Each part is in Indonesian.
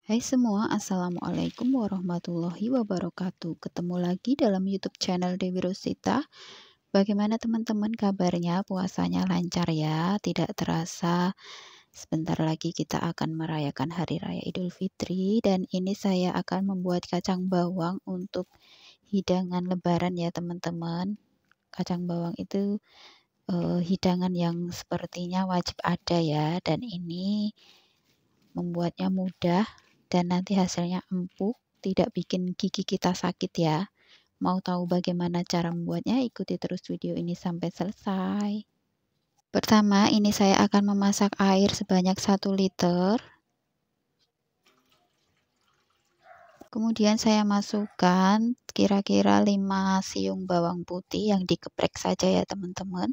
Hai semua, Assalamualaikum warahmatullahi wabarakatuh. Ketemu lagi dalam YouTube channel Dewi Rosita. Bagaimana teman-teman kabarnya? Puasanya lancar ya? Tidak terasa sebentar lagi kita akan merayakan Hari Raya Idul Fitri. Dan ini saya akan membuat kacang bawang untuk hidangan lebaran ya teman-teman. Kacang bawang itu hidangan yang sepertinya wajib ada ya. Dan ini membuatnya mudah dan nanti hasilnya empuk, tidak bikin gigi kita sakit ya. Mau tahu bagaimana cara membuatnya? Ikuti terus video ini sampai selesai. Pertama, ini saya akan memasak air sebanyak 1 liter. Kemudian saya masukkan kira-kira 5 siung bawang putih yang digeprek saja ya teman-teman.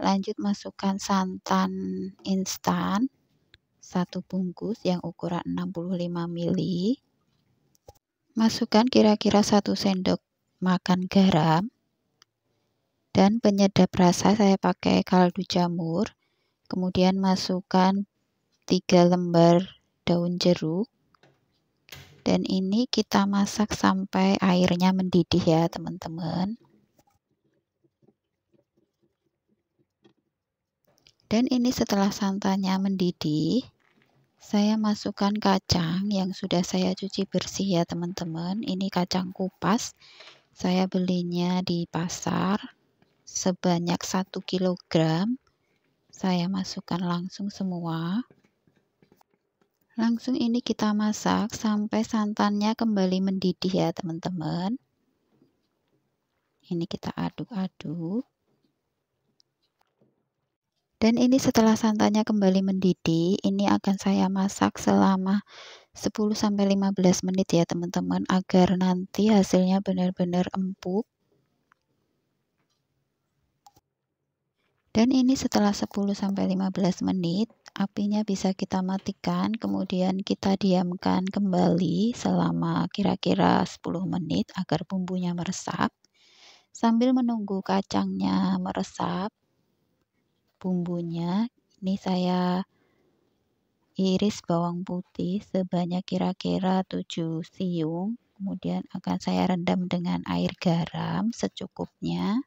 Lanjut masukkan santan instan 1 bungkus yang ukuran 65 ml. Masukkan kira-kira 1 sendok makan garam. Dan penyedap rasa saya pakai kaldu jamur. Kemudian masukkan 3 lembar daun jeruk. Dan ini kita masak sampai airnya mendidih ya teman-teman. Dan ini setelah santannya mendidih, saya masukkan kacang yang sudah saya cuci bersih ya teman-teman. Ini kacang kupas. Saya belinya di pasar sebanyak 1 kg. Saya masukkan langsung semua. Langsung ini kita masak sampai santannya kembali mendidih ya teman-teman. Ini kita aduk-aduk. Dan ini setelah santannya kembali mendidih, ini akan saya masak selama 10-15 menit ya teman-teman, agar nanti hasilnya benar-benar empuk. Dan ini setelah 10-15 menit, apinya bisa kita matikan, kemudian kita diamkan kembali selama kira-kira 10 menit agar bumbunya meresap. Sambil menunggu kacangnya meresap, bumbunya, ini saya iris bawang putih sebanyak kira-kira 7 siung, kemudian akan saya rendam dengan air garam secukupnya.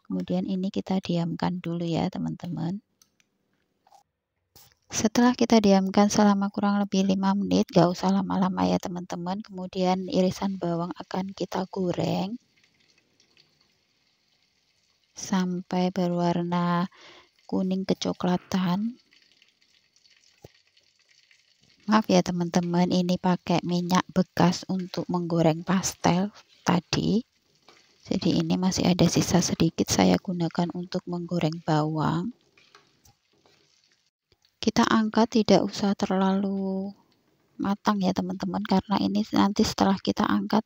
Kemudian ini kita diamkan dulu ya teman-teman. Setelah kita diamkan selama kurang lebih 5 menit, gak usah lama-lama ya teman-teman. Kemudian irisan bawang akan kita goreng sampai berwarna kuning kecoklatan. Maaf ya teman-teman, ini pakai minyak bekas untuk menggoreng pastel tadi. Jadi ini masih ada sisa sedikit saya gunakan untuk menggoreng bawang. Kita angkat, tidak usah terlalu matang ya teman-teman, karena ini nanti setelah kita angkat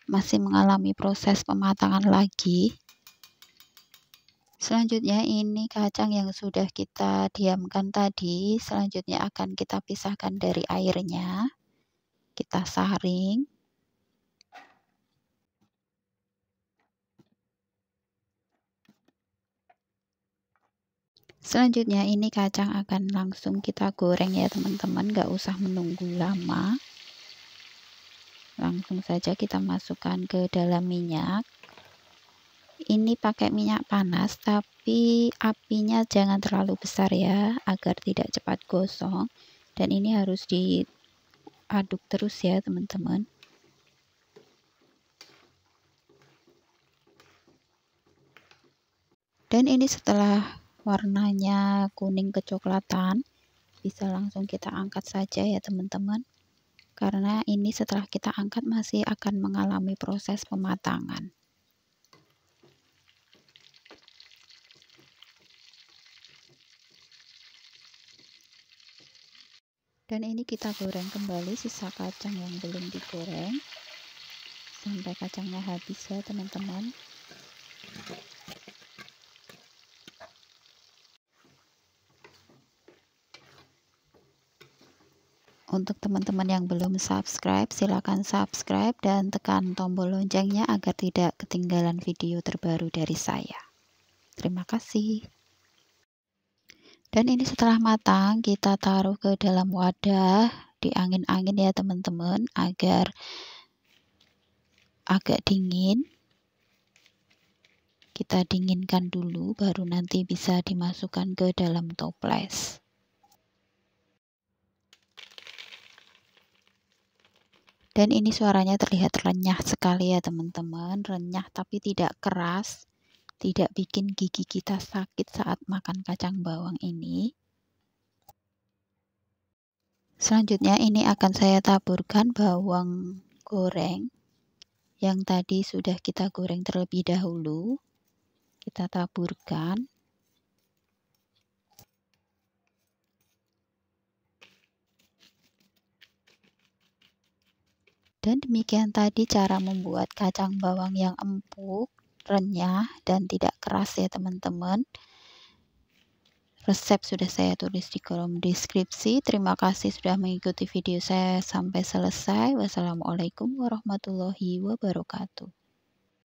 masih mengalami proses pematangan lagi. Selanjutnya ini kacang yang sudah kita diamkan tadi, selanjutnya akan kita pisahkan dari airnya. Kita saring. Selanjutnya ini kacang akan langsung kita goreng ya teman-teman, gak usah menunggu lama. Langsung saja kita masukkan ke dalam minyak. Ini pakai minyak panas, tapi apinya jangan terlalu besar ya, agar tidak cepat gosong. Dan ini harus diaduk terus ya teman-teman. Dan ini setelah warnanya kuning kecoklatan, bisa langsung kita angkat saja ya teman-teman. Karena ini setelah kita angkat masih akan mengalami proses pematangan. Dan ini kita goreng kembali sisa kacang yang belum digoreng sampai kacangnya habis ya teman-teman. Untuk teman-teman yang belum subscribe, silakan subscribe dan tekan tombol loncengnya agar tidak ketinggalan video terbaru dari saya. Terima kasih. Dan ini setelah matang, kita taruh ke dalam wadah diangin-angin ya teman-teman, agar agak dingin. Kita dinginkan dulu, baru nanti bisa dimasukkan ke dalam toples. Dan ini suaranya terlihat renyah sekali ya teman-teman, renyah tapi tidak keras, tidak bikin gigi kita sakit saat makan kacang bawang ini. Selanjutnya ini akan saya taburkan bawang goreng yang tadi sudah kita goreng terlebih dahulu. Kita taburkan. Dan demikian tadi cara membuat kacang bawang yang empuk, renyah, dan tidak keras ya teman-teman. Resep sudah saya tulis di kolom deskripsi. Terima kasih sudah mengikuti video saya sampai selesai. Wassalamualaikum warahmatullahi wabarakatuh.